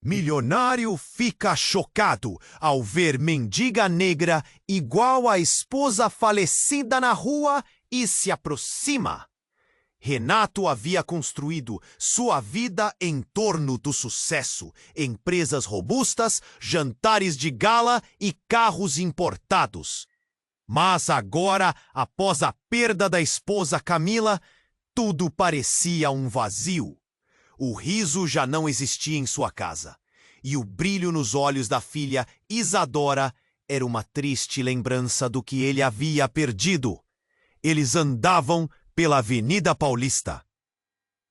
Milionário fica chocado ao ver mendiga negra igual à esposa falecida na rua e se aproxima. Renato havia construído sua vida em torno do sucesso, empresas robustas, jantares de gala e carros importados. Mas agora, após a perda da esposa Camila, tudo parecia um vazio. O riso já não existia em sua casa, e o brilho nos olhos da filha Isadora era uma triste lembrança do que ele havia perdido. Eles andavam pela Avenida Paulista,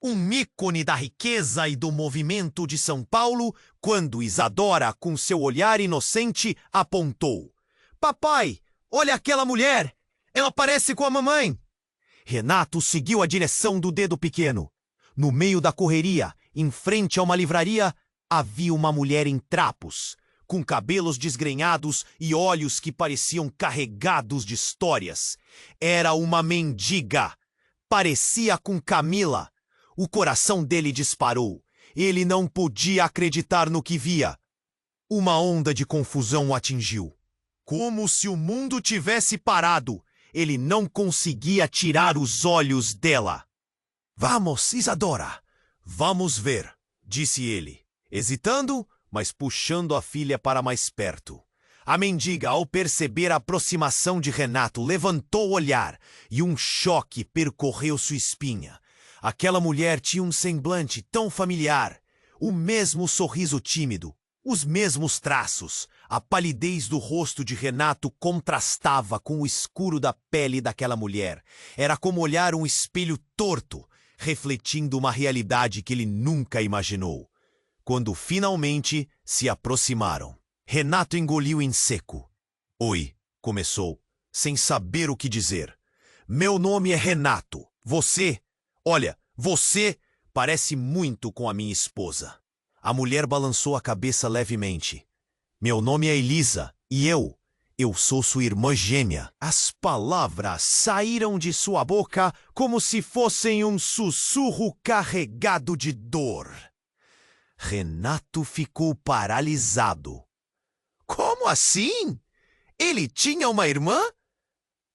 um ícone da riqueza e do movimento de São Paulo, quando Isadora, com seu olhar inocente, apontou: "Papai, olha aquela mulher! Ela parece com a mamãe!" Renato seguiu a direção do dedo pequeno. No meio da correria, em frente a uma livraria, havia uma mulher em trapos, com cabelos desgrenhados e olhos que pareciam carregados de histórias. Era uma mendiga. Parecia com Camila. O coração dele disparou. Ele não podia acreditar no que via. Uma onda de confusão o atingiu. Como se o mundo tivesse parado. Ele não conseguia tirar os olhos dela. "Vamos, Isadora, vamos ver", disse ele, hesitando, mas puxando a filha para mais perto. A mendiga, ao perceber a aproximação de Renato, levantou o olhar e um choque percorreu sua espinha. Aquela mulher tinha um semblante tão familiar, o mesmo sorriso tímido, os mesmos traços. A palidez do rosto de Renato contrastava com o escuro da pele daquela mulher. Era como olhar um espelho torto, refletindo uma realidade que ele nunca imaginou. Quando finalmente se aproximaram, Renato engoliu em seco. "Oi", começou, sem saber o que dizer. "Meu nome é Renato. Você parece muito com a minha esposa." A mulher balançou a cabeça levemente. "Meu nome é Elisa, e eu sou sua irmã gêmea." As palavras saíram de sua boca como se fossem um sussurro carregado de dor. Renato ficou paralisado. Como assim? Ele tinha uma irmã?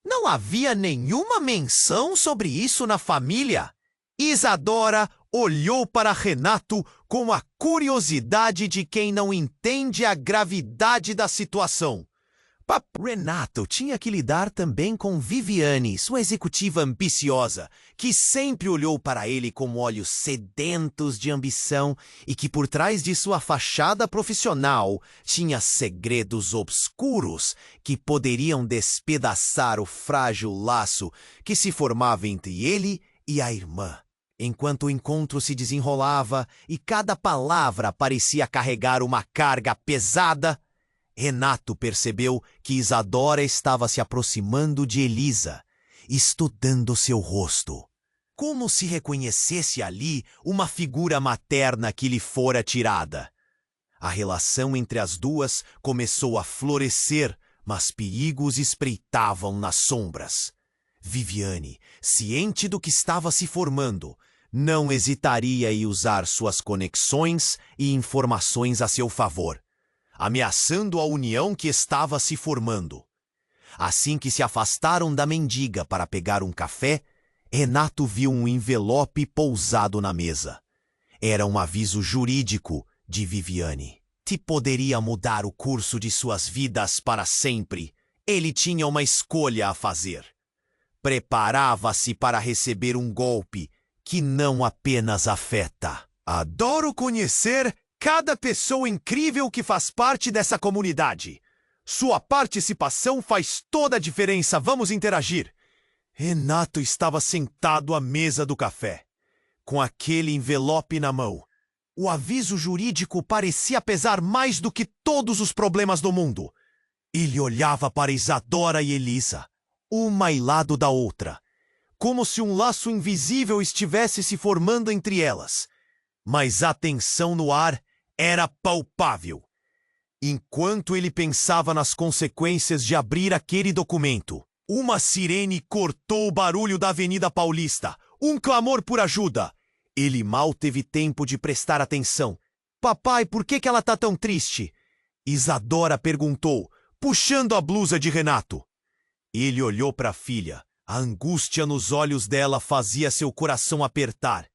Não havia nenhuma menção sobre isso na família. Isadora olhou para Renato com a curiosidade de quem não entende a gravidade da situação. Renato tinha que lidar também com Viviane, sua executiva ambiciosa, que sempre olhou para ele com olhos sedentos de ambição e que por trás de sua fachada profissional tinha segredos obscuros que poderiam despedaçar o frágil laço que se formava entre ele e a irmã. Enquanto o encontro se desenrolava e cada palavra parecia carregar uma carga pesada, Renato percebeu que Isadora estava se aproximando de Elisa, estudando seu rosto, como se reconhecesse ali uma figura materna que lhe fora tirada. A relação entre as duas começou a florescer, mas perigos espreitavam nas sombras. Viviane, ciente do que estava se formando, não hesitaria em usar suas conexões e informações a seu favor, ameaçando a união que estava se formando. Assim que se afastaram da mendiga para pegar um café, Renato viu um envelope pousado na mesa. Era um aviso jurídico de Viviane, que poderia mudar o curso de suas vidas para sempre. Ele tinha uma escolha a fazer. Preparava-se para receber um golpe que não apenas afeta. "Adoro conhecer cada pessoa incrível que faz parte dessa comunidade. Sua participação faz toda a diferença. Vamos interagir." Renato estava sentado à mesa do café, com aquele envelope na mão. O aviso jurídico parecia pesar mais do que todos os problemas do mundo. Ele olhava para Isadora e Elisa, uma ao lado da outra, como se um laço invisível estivesse se formando entre elas. Mas a tensão no ar era palpável. Enquanto ele pensava nas consequências de abrir aquele documento, uma sirene cortou o barulho da Avenida Paulista, um clamor por ajuda. Ele mal teve tempo de prestar atenção. Papai, por que ela tá tão triste? Isadora perguntou, puxando a blusa de Renato. Ele olhou para a filha. A angústia nos olhos dela fazia seu coração apertar.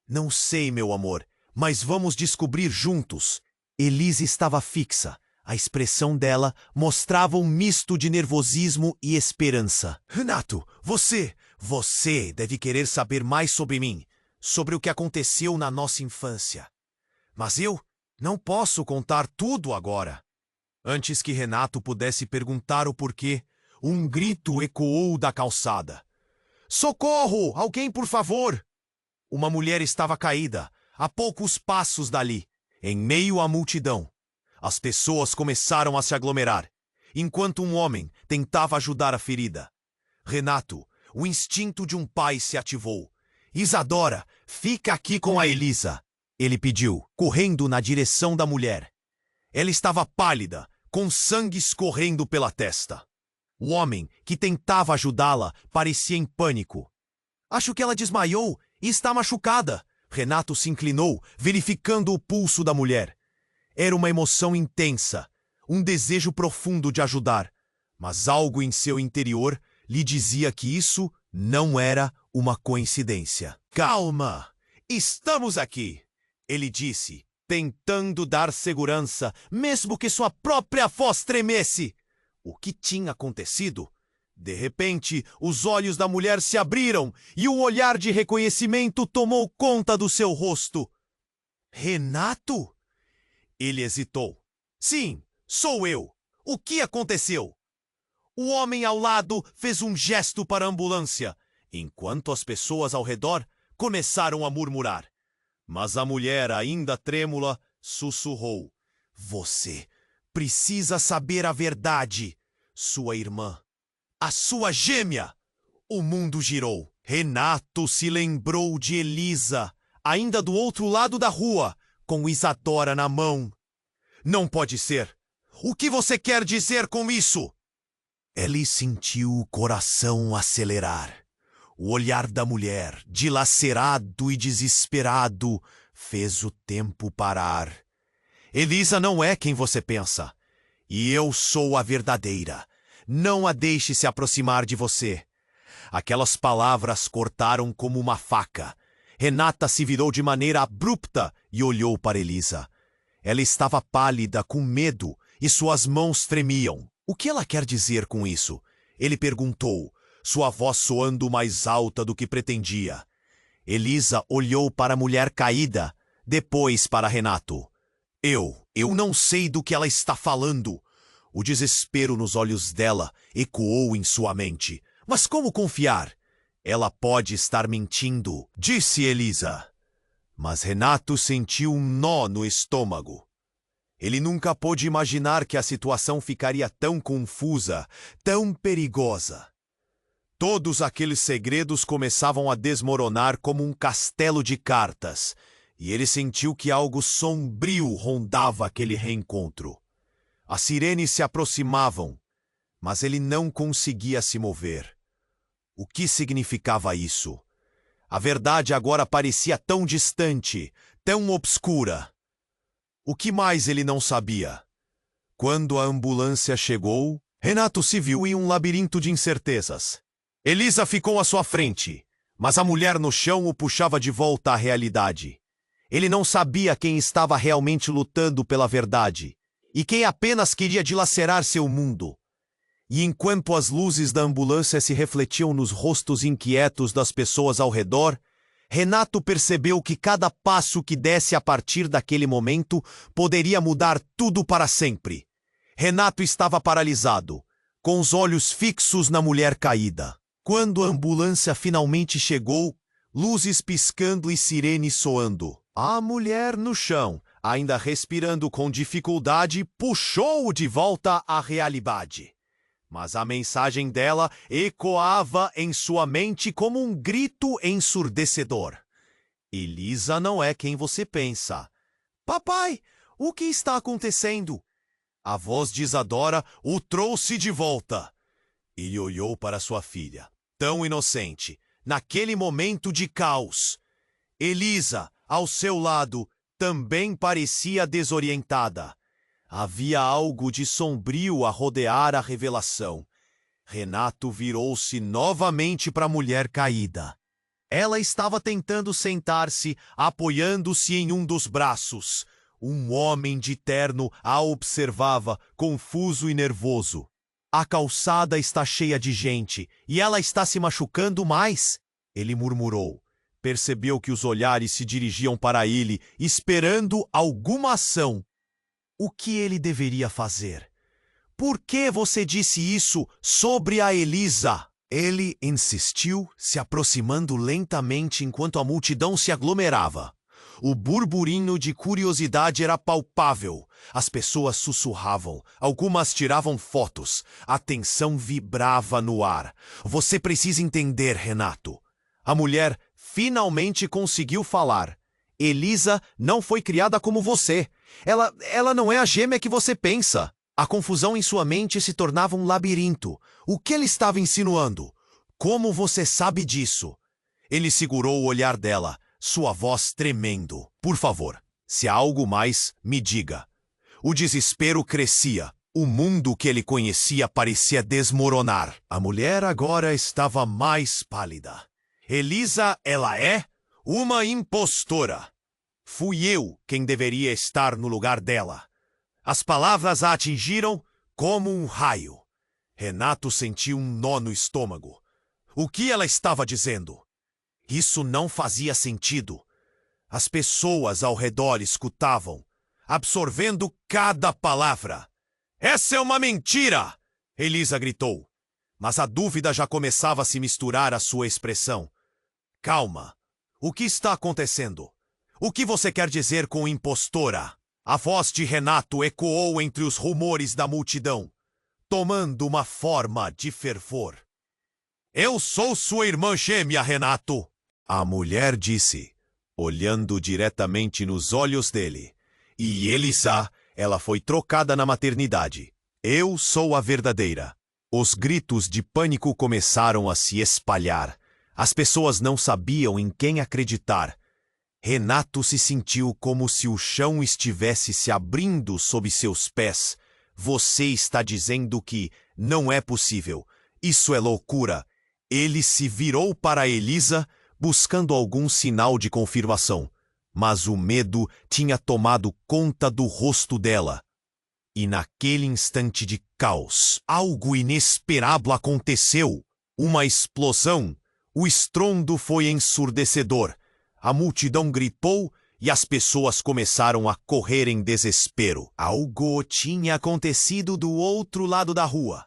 Não sei, meu amor, mas vamos descobrir juntos. Elisa estava fixa. A expressão dela mostrava um misto de nervosismo e esperança. Renato, você deve querer saber mais sobre mim, sobre o que aconteceu na nossa infância. Mas eu não posso contar tudo agora. Antes que Renato pudesse perguntar o porquê, um grito ecoou da calçada. Socorro! Alguém, por favor! Uma mulher estava caída, a poucos passos dali, em meio à multidão. As pessoas começaram a se aglomerar, enquanto um homem tentava ajudar a ferida. Renato, o instinto de um pai se ativou. Isadora, fica aqui com a Elisa, ele pediu, correndo na direção da mulher. Ela estava pálida, com sangue escorrendo pela testa. O homem que tentava ajudá-la parecia em pânico. Acho que ela desmaiou e está machucada. Renato se inclinou, verificando o pulso da mulher. Era uma emoção intensa, um desejo profundo de ajudar, mas algo em seu interior lhe dizia que isso não era uma coincidência. Calma, estamos aqui, ele disse, tentando dar segurança, mesmo que sua própria voz tremesse. O que tinha acontecido? De repente, os olhos da mulher se abriram e um olhar de reconhecimento tomou conta do seu rosto. Renato? Ele hesitou. Sim, sou eu. O que aconteceu? O homem ao lado fez um gesto para a ambulância, enquanto as pessoas ao redor começaram a murmurar. Mas a mulher, ainda trêmula, sussurrou. Você precisa saber a verdade. Sua irmã, a sua gêmea. O mundo girou. Renato se lembrou de Elisa, ainda do outro lado da rua, com Isadora na mão. Não pode ser. O que você quer dizer com isso? Ele sentiu o coração acelerar. O olhar da mulher, dilacerado e desesperado, fez o tempo parar. Elisa não é quem você pensa. E eu sou a verdadeira. Não a deixe se aproximar de você. Aquelas palavras cortaram como uma faca. Renata se virou de maneira abrupta e olhou para Elisa. Ela estava pálida, com medo, e suas mãos tremiam. O que ela quer dizer com isso? Ele perguntou, sua voz soando mais alta do que pretendia. Elisa olhou para a mulher caída, depois para Renato. Eu não sei do que ela está falando. O desespero nos olhos dela ecoou em sua mente. Mas como confiar? Ela pode estar mentindo, disse Elisa. Mas Renato sentiu um nó no estômago. Ele nunca pôde imaginar que a situação ficaria tão confusa, tão perigosa. Todos aqueles segredos começavam a desmoronar como um castelo de cartas, e ele sentiu que algo sombrio rondava aquele reencontro. As sirenes se aproximavam, mas ele não conseguia se mover. O que significava isso? A verdade agora parecia tão distante, tão obscura. O que mais ele não sabia? Quando a ambulância chegou, Renato se viu em um labirinto de incertezas. Elisa ficou à sua frente, mas a mulher no chão o puxava de volta à realidade. Ele não sabia quem estava realmente lutando pela verdade, e quem apenas queria dilacerar seu mundo. E enquanto as luzes da ambulância se refletiam nos rostos inquietos das pessoas ao redor, Renato percebeu que cada passo que desse a partir daquele momento poderia mudar tudo para sempre. Renato estava paralisado, com os olhos fixos na mulher caída. Quando a ambulância finalmente chegou, luzes piscando e sirene soando, a mulher no chão, ainda respirando com dificuldade, puxou-o de volta à realidade. Mas a mensagem dela ecoava em sua mente como um grito ensurdecedor. Elisa não é quem você pensa. Papai, o que está acontecendo? A voz de Isadora o trouxe de volta. Ele olhou para sua filha, tão inocente, naquele momento de caos. Elisa, ao seu lado, também parecia desorientada. Havia algo de sombrio a rodear a revelação. Renato virou-se novamente para a mulher caída. Ela estava tentando sentar-se, apoiando-se em um dos braços. Um homem de terno a observava, confuso e nervoso. A calçada está cheia de gente, e ela está se machucando mais, ele murmurou. Percebeu que os olhares se dirigiam para ele, esperando alguma ação. O que ele deveria fazer? Por que você disse isso sobre a Elisa? Ele insistiu, se aproximando lentamente enquanto a multidão se aglomerava. O burburinho de curiosidade era palpável. As pessoas sussurravam, algumas tiravam fotos. A tensão vibrava no ar. Você precisa entender, Renato. A mulher finalmente conseguiu falar. Elisa não foi criada como você. Ela não é a gêmea que você pensa. A confusão em sua mente se tornava um labirinto. O que ele estava insinuando? Como você sabe disso? Ele segurou o olhar dela, sua voz tremendo. Por favor, se há algo mais, me diga. O desespero crescia. O mundo que ele conhecia parecia desmoronar. A mulher agora estava mais pálida. Elisa, ela é uma impostora. Fui eu quem deveria estar no lugar dela. As palavras a atingiram como um raio. Renato sentiu um nó no estômago. O que ela estava dizendo? Isso não fazia sentido. As pessoas ao redor escutavam, absorvendo cada palavra. Essa é uma mentira! Elisa gritou. Mas a dúvida já começava a se misturar à sua expressão. Calma. O que está acontecendo? O que você quer dizer com impostora? A voz de Renato ecoou entre os rumores da multidão, tomando uma forma de fervor. Eu sou sua irmã gêmea, Renato! A mulher disse, olhando diretamente nos olhos dele. E Elisa, ela foi trocada na maternidade. Eu sou a verdadeira. Os gritos de pânico começaram a se espalhar. As pessoas não sabiam em quem acreditar. Renato se sentiu como se o chão estivesse se abrindo sob seus pés. Você está dizendo que não é possível. Isso é loucura. Ele se virou para Elisa, buscando algum sinal de confirmação. Mas o medo tinha tomado conta do rosto dela. E naquele instante de caos, algo inesperado aconteceu. Uma explosão. O estrondo foi ensurdecedor. A multidão gritou e as pessoas começaram a correr em desespero. Algo tinha acontecido do outro lado da rua.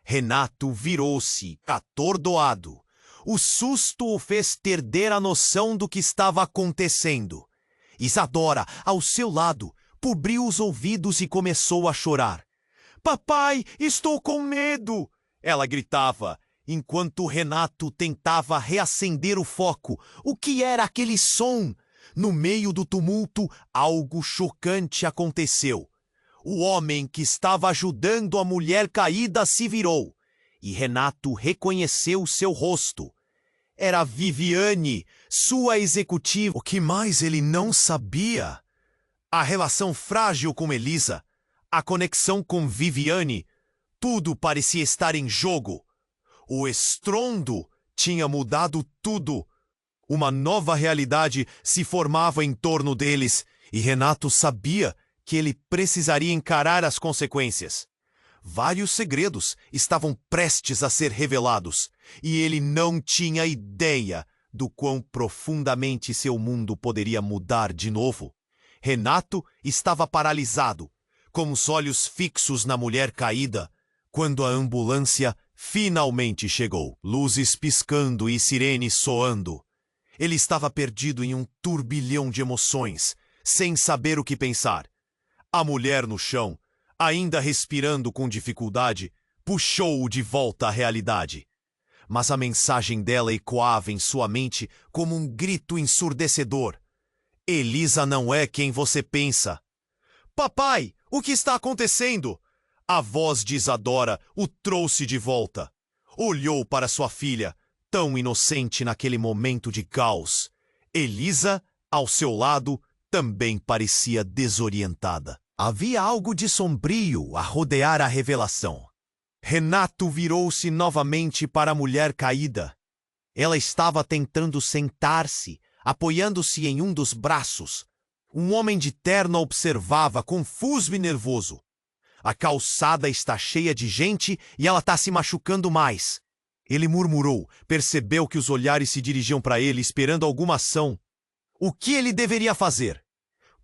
Renato virou-se, atordoado. O susto o fez perder a noção do que estava acontecendo. Isadora, ao seu lado, cobriu os ouvidos e começou a chorar. Papai, estou com medo! Ela gritava, enquanto Renato tentava reacender o foco. O que era aquele som? No meio do tumulto, algo chocante aconteceu. O homem que estava ajudando a mulher caída se virou, e Renato reconheceu seu rosto. Era Viviane, sua executiva. O que mais ele não sabia? A relação frágil com Elisa, a conexão com Viviane, tudo parecia estar em jogo. O estrondo tinha mudado tudo. Uma nova realidade se formava em torno deles, e Renato sabia que ele precisaria encarar as consequências. Vários segredos estavam prestes a ser revelados, e ele não tinha ideia do quão profundamente seu mundo poderia mudar de novo. Renato estava paralisado, com os olhos fixos na mulher caída, quando a ambulância finalmente chegou, luzes piscando e sirenes soando. Ele estava perdido em um turbilhão de emoções, sem saber o que pensar. A mulher no chão, ainda respirando com dificuldade, puxou-o de volta à realidade. Mas a mensagem dela ecoava em sua mente como um grito ensurdecedor. Elisa não é quem você pensa. Papai, o que está acontecendo? A voz de Isadora o trouxe de volta. Olhou para sua filha, tão inocente naquele momento de caos. Elisa, ao seu lado, também parecia desorientada. Havia algo de sombrio a rodear a revelação. Renato virou-se novamente para a mulher caída. Ela estava tentando sentar-se, apoiando-se em um dos braços. Um homem de terno a observava, confuso e nervoso. A calçada está cheia de gente e ela está se machucando mais. Ele murmurou, percebeu que os olhares se dirigiam para ele, esperando alguma ação. O que ele deveria fazer?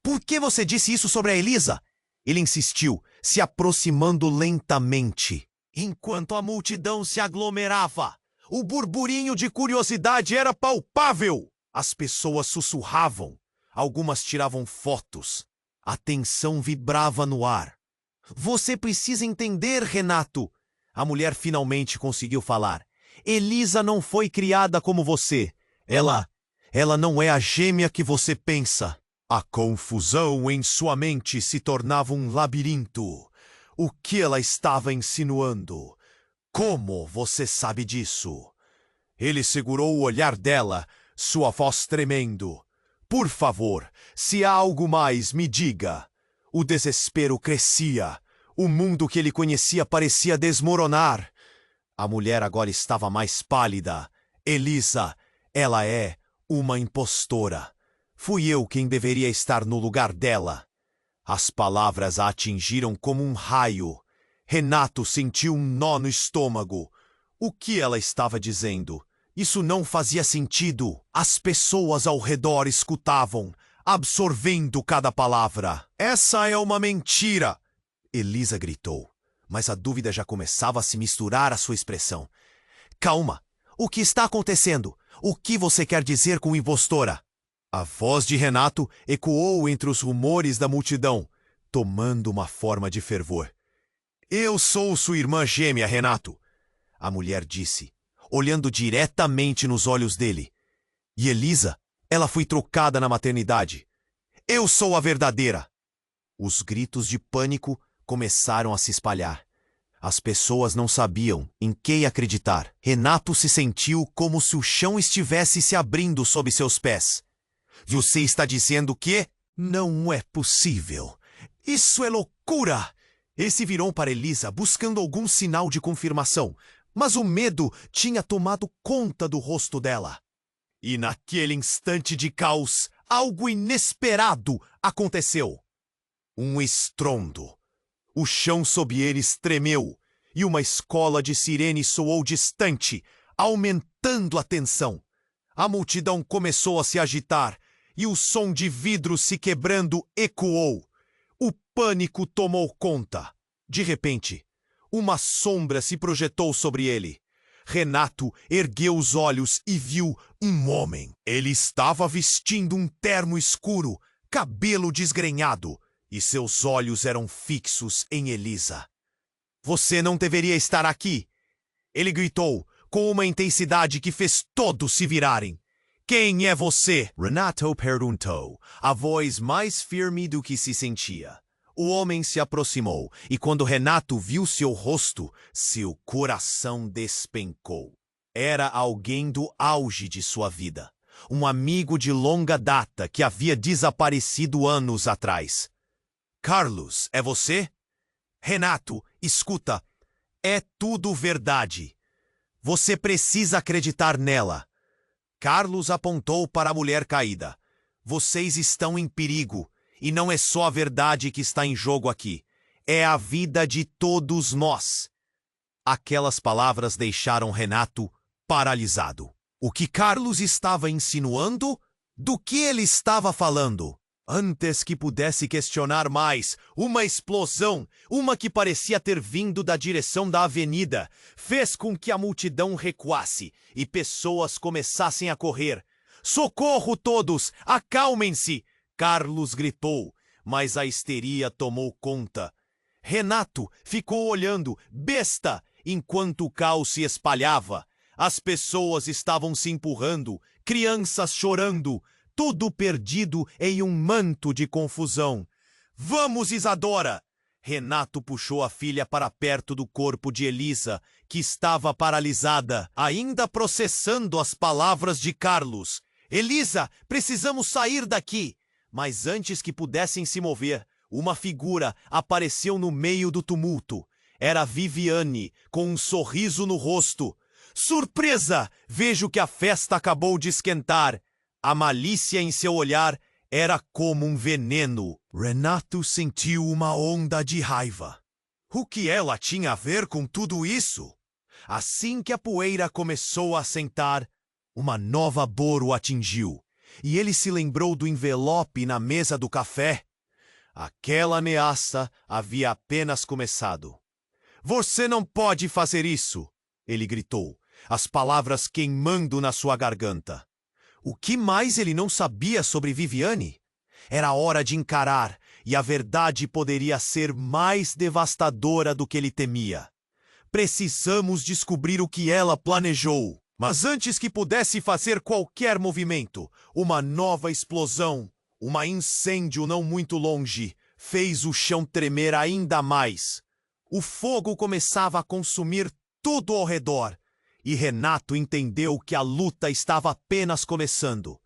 Por que você disse isso sobre a Elisa? Ele insistiu, se aproximando lentamente. Enquanto a multidão se aglomerava, o burburinho de curiosidade era palpável. As pessoas sussurravam. Algumas tiravam fotos. A tensão vibrava no ar. Você precisa entender, Renato. A mulher finalmente conseguiu falar. Elisa não foi criada como você. Ela não é a gêmea que você pensa. A confusão em sua mente se tornava um labirinto. O que ela estava insinuando? Como você sabe disso? Ele segurou o olhar dela, sua voz tremendo. Por favor, se há algo mais, me diga. O desespero crescia. O mundo que ele conhecia parecia desmoronar. A mulher agora estava mais pálida. Elisa, ela é uma impostora. Fui eu quem deveria estar no lugar dela. As palavras a atingiram como um raio. Renato sentiu um nó no estômago. O que ela estava dizendo? Isso não fazia sentido. As pessoas ao redor escutavam, absorvendo cada palavra. Essa é uma mentira! Elisa gritou, mas a dúvida já começava a se misturar à sua expressão. Calma! O que está acontecendo? O que você quer dizer com impostora? A voz de Renato ecoou entre os rumores da multidão, tomando uma forma de fervor. Eu sou sua irmã gêmea, Renato, a mulher disse, olhando diretamente nos olhos dele. E Elisa, ela foi trocada na maternidade. Eu sou a verdadeira! Os gritos de pânico começaram a se espalhar. As pessoas não sabiam em que acreditar. Renato se sentiu como se o chão estivesse se abrindo sob seus pés. Você está dizendo que? Não é possível. Isso é loucura! Ele se virou para Elisa, buscando algum sinal de confirmação, mas o medo tinha tomado conta do rosto dela. E naquele instante de caos, algo inesperado aconteceu. Um estrondo. O chão sob eles tremeu, e uma escola de sirene soou distante, aumentando a tensão. A multidão começou a se agitar, e o som de vidros se quebrando ecoou. O pânico tomou conta. De repente, uma sombra se projetou sobre ele. Renato ergueu os olhos e viu um homem. Ele estava vestindo um terno escuro, cabelo desgrenhado, e seus olhos eram fixos em Elisa. Você não deveria estar aqui! Ele gritou, com uma intensidade que fez todos se virarem. Quem é você? Renato perguntou, a voz mais firme do que se sentia. O homem se aproximou, e quando Renato viu seu rosto, seu coração despencou. Era alguém do auge de sua vida. Um amigo de longa data que havia desaparecido anos atrás. Carlos, é você? Renato, escuta. É tudo verdade. Você precisa acreditar nela. Carlos apontou para a mulher caída. Vocês estão em perigo. E não é só a verdade que está em jogo aqui. É a vida de todos nós. Aquelas palavras deixaram Renato paralisado. O que Carlos estava insinuando? Do que ele estava falando? Antes que pudesse questionar mais, uma explosão, uma que parecia ter vindo da direção da avenida, fez com que a multidão recuasse e pessoas começassem a correr. Socorro todos! Acalmem-se! Carlos gritou, mas a histeria tomou conta. Renato ficou olhando, besta, enquanto o caos se espalhava. As pessoas estavam se empurrando, crianças chorando, tudo perdido em um manto de confusão. Vamos, Isadora! Renato puxou a filha para perto do corpo de Elisa, que estava paralisada, ainda processando as palavras de Carlos. Elisa, precisamos sair daqui! Mas antes que pudessem se mover, uma figura apareceu no meio do tumulto. Era Viviane, com um sorriso no rosto. Surpresa! Vejo que a festa acabou de esquentar. A malícia em seu olhar era como um veneno. Renato sentiu uma onda de raiva. O que ela tinha a ver com tudo isso? Assim que a poeira começou a assentar, uma nova dor o atingiu, e ele se lembrou do envelope na mesa do café. Aquela ameaça havia apenas começado. Você não pode fazer isso, ele gritou, as palavras queimando na sua garganta. O que mais ele não sabia sobre Viviane? Era hora de encarar, e a verdade poderia ser mais devastadora do que ele temia. Precisamos descobrir o que ela planejou. Mas antes que pudesse fazer qualquer movimento, uma nova explosão, um incêndio não muito longe, fez o chão tremer ainda mais. O fogo começava a consumir tudo ao redor, e Renato entendeu que a luta estava apenas começando.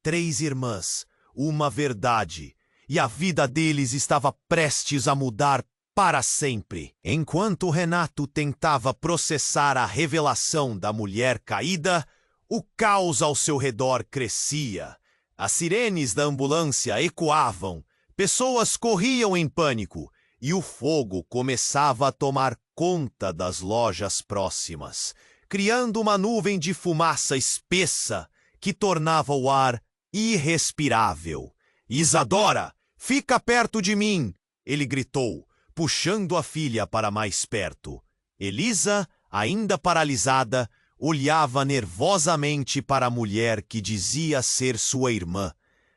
3 irmãs, uma verdade, e a vida deles estava prestes a mudar para sempre. Enquanto Renato tentava processar a revelação da mulher caída, o caos ao seu redor crescia. As sirenes da ambulância ecoavam, pessoas corriam em pânico, e o fogo começava a tomar conta das lojas próximas, criando uma nuvem de fumaça espessa que tornava o ar irrespirável. Isadora, fica perto de mim! Ele gritou, puxando a filha para mais perto. Elisa, ainda paralisada, olhava nervosamente para a mulher que dizia ser sua irmã.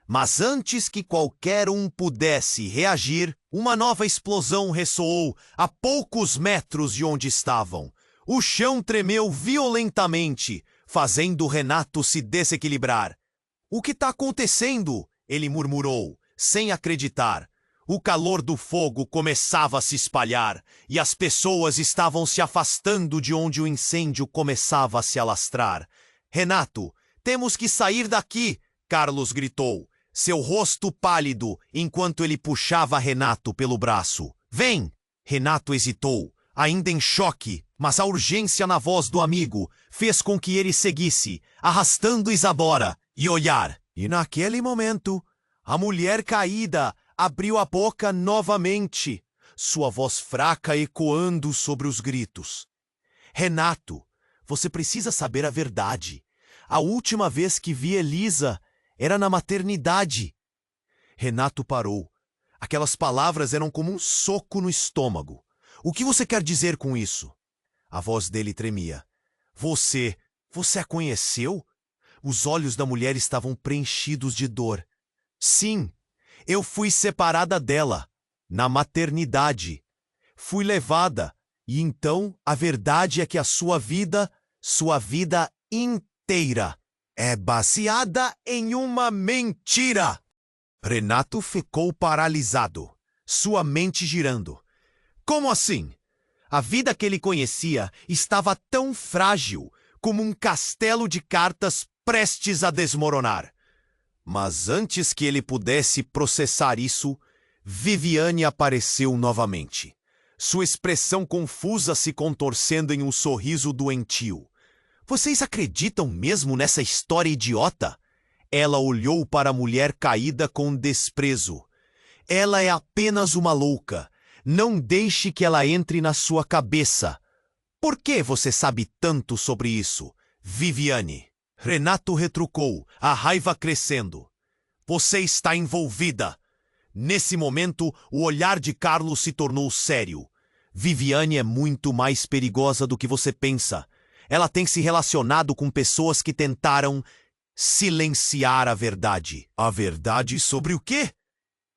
Mas antes que qualquer um pudesse reagir, uma nova explosão ressoou a poucos metros de onde estavam. O chão tremeu violentamente, fazendo Renato se desequilibrar. O que está acontecendo? Ele murmurou, sem acreditar. O calor do fogo começava a se espalhar, e as pessoas estavam se afastando de onde o incêndio começava a se alastrar. Renato, temos que sair daqui! Carlos gritou, seu rosto pálido, enquanto ele puxava Renato pelo braço. Vem! Renato hesitou, ainda em choque, mas a urgência na voz do amigo fez com que ele seguisse, arrastando Isadora, e olhar. E naquele momento, a mulher caída abriu a boca novamente, sua voz fraca ecoando sobre os gritos. Renato, você precisa saber a verdade. A última vez que vi Elisa era na maternidade. Renato parou. Aquelas palavras eram como um soco no estômago. O que você quer dizer com isso? A voz dele tremia. Você a conheceu? Os olhos da mulher estavam preenchidos de dor. Sim, eu fui separada dela, na maternidade. Fui levada, e então a verdade é que a sua vida inteira, é baseada em uma mentira. Renato ficou paralisado, sua mente girando. Como assim? A vida que ele conhecia estava tão frágil como um castelo de cartas prestes a desmoronar. Mas antes que ele pudesse processar isso, Viviane apareceu novamente, sua expressão confusa se contorcendo em um sorriso doentio. Vocês acreditam mesmo nessa história idiota? Ela olhou para a mulher caída com desprezo. Ela é apenas uma louca. Não deixe que ela entre na sua cabeça. Por que você sabe tanto sobre isso, Viviane? Renato retrucou, a raiva crescendo. Você está envolvida. Nesse momento, o olhar de Carlos se tornou sério. Viviane é muito mais perigosa do que você pensa. Ela tem se relacionado com pessoas que tentaram silenciar a verdade. A verdade sobre o quê?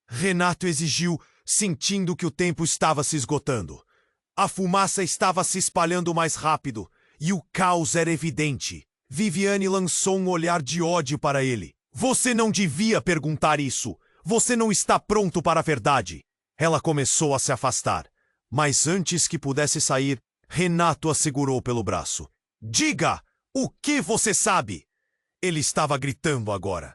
Renato exigiu, sentindo que o tempo estava se esgotando. A fumaça estava se espalhando mais rápido, e o caos era evidente. Viviane lançou um olhar de ódio para ele. Você não devia perguntar isso. Você não está pronto para a verdade. Ela começou a se afastar. Mas antes que pudesse sair, Renato a segurou pelo braço. Diga! O que você sabe? Ele estava gritando agora.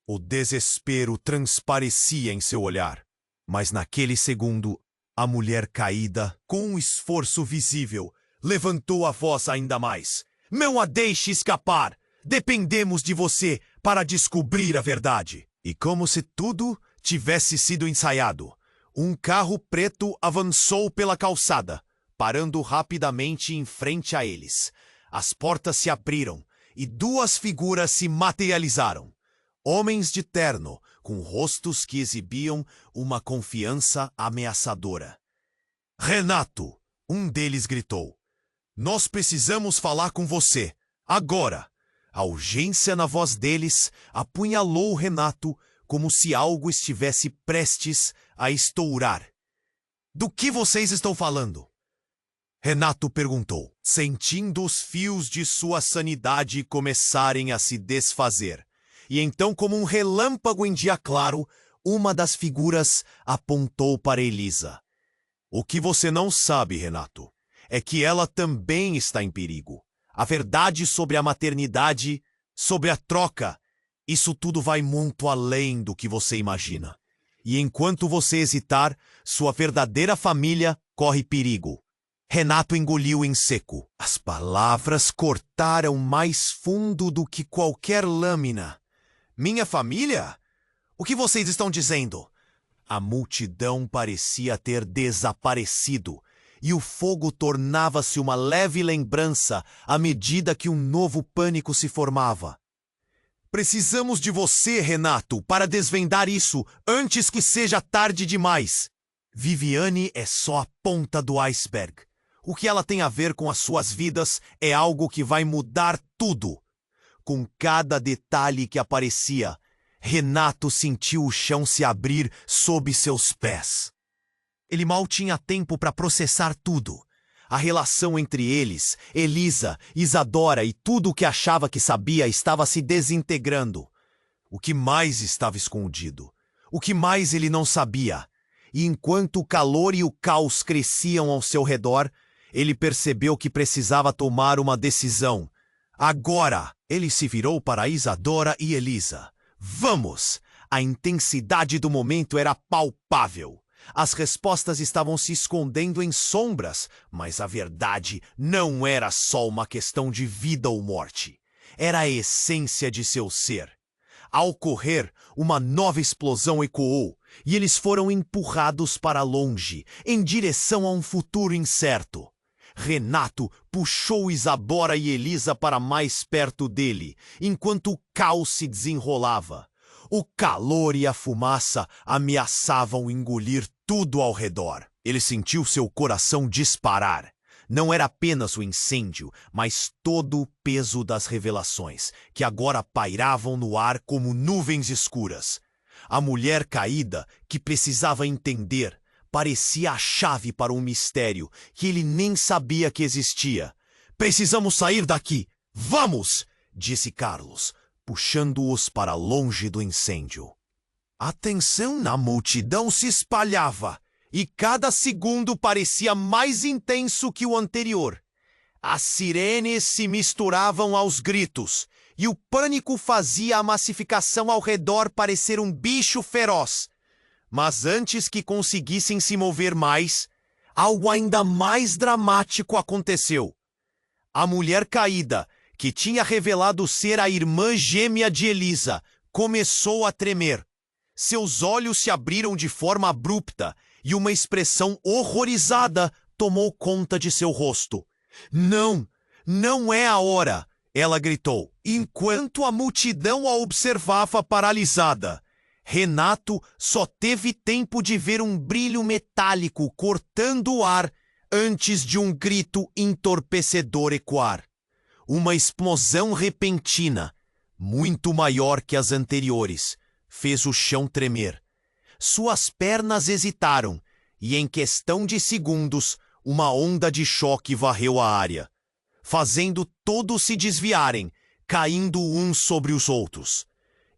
O desespero transparecia em seu olhar. Mas naquele segundo, a mulher caída, com um esforço visível, levantou a voz ainda mais. Não a deixe escapar! Dependemos de você para descobrir a verdade. E como se tudo tivesse sido ensaiado, um carro preto avançou pela calçada, parando rapidamente em frente a eles. As portas se abriram e duas figuras se materializaram. Homens de terno, com rostos que exibiam uma confiança ameaçadora. Renato! Um deles gritou. Nós precisamos falar com você, agora! A urgência na voz deles apunhalou Renato como se algo estivesse prestes a estourar. Do que vocês estão falando? Renato perguntou, sentindo os fios de sua sanidade começarem a se desfazer. E então, como um relâmpago em dia claro, uma das figuras apontou para Elisa. O que você não sabe, Renato, é que ela também está em perigo. A verdade sobre a maternidade, sobre a troca, isso tudo vai muito além do que você imagina. E enquanto você hesitar, sua verdadeira família corre perigo. Renato engoliu em seco. As palavras cortaram mais fundo do que qualquer lâmina. Minha família? O que vocês estão dizendo? A multidão parecia ter desaparecido, e o fogo tornava-se uma leve lembrança à medida que um novo pânico se formava. Precisamos de você, Renato, para desvendar isso antes que seja tarde demais. Viviane é só a ponta do iceberg. O que ela tem a ver com as suas vidas é algo que vai mudar tudo. Com cada detalhe que aparecia, Renato sentiu o chão se abrir sob seus pés. Ele mal tinha tempo para processar tudo. A relação entre eles, Elisa, Isadora e tudo o que achava que sabia estava se desintegrando. O que mais estava escondido? O que mais ele não sabia? E enquanto o calor e o caos cresciam ao seu redor, ele percebeu que precisava tomar uma decisão. Agora! Ele se virou para Isadora e Elisa. Vamos! A intensidade do momento era palpável. As respostas estavam se escondendo em sombras, mas a verdade não era só uma questão de vida ou morte. Era a essência de seu ser. Ao correr, uma nova explosão ecoou, e eles foram empurrados para longe, em direção a um futuro incerto. Renato puxou Isadora e Elisa para mais perto dele, enquanto o caos se desenrolava. O calor e a fumaça ameaçavam engolir tudo ao redor. Ele sentiu seu coração disparar. Não era apenas o incêndio, mas todo o peso das revelações, que agora pairavam no ar como nuvens escuras. A mulher caída, que precisava entender, parecia a chave para um mistério que ele nem sabia que existia. Precisamos sair daqui! Vamos! Disse Carlos, puxando-os para longe do incêndio. A tensão na multidão se espalhava, e cada segundo parecia mais intenso que o anterior. As sirenes se misturavam aos gritos, e o pânico fazia a massificação ao redor parecer um bicho feroz. Mas antes que conseguissem se mover mais, algo ainda mais dramático aconteceu. A mulher caída, que tinha revelado ser a irmã gêmea de Elisa, começou a tremer. Seus olhos se abriram de forma abrupta e uma expressão horrorizada tomou conta de seu rosto. Não, não é a hora, ela gritou, enquanto a multidão a observava paralisada. Renato só teve tempo de ver um brilho metálico cortando o ar antes de um grito entorpecedor ecoar. Uma explosão repentina, muito maior que as anteriores, fez o chão tremer. Suas pernas hesitaram e, em questão de segundos, uma onda de choque varreu a área, fazendo todos se desviarem, caindo uns sobre os outros.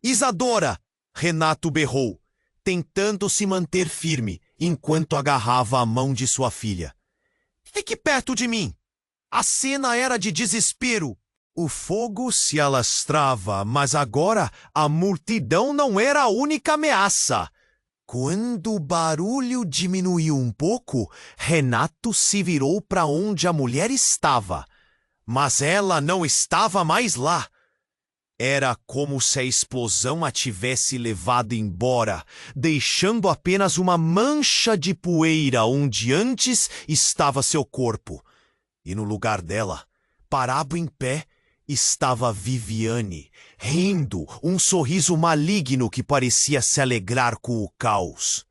Isadora! Renato berrou, tentando se manter firme enquanto agarrava a mão de sua filha. Fique perto de mim! A cena era de desespero. O fogo se alastrava, mas agora a multidão não era a única ameaça. Quando o barulho diminuiu um pouco, Renato se virou para onde a mulher estava. Mas ela não estava mais lá. Era como se a explosão a tivesse levado embora, deixando apenas uma mancha de poeira onde antes estava seu corpo. E no lugar dela, parado em pé, estava Viviane, rindo, um sorriso maligno que parecia se alegrar com o caos.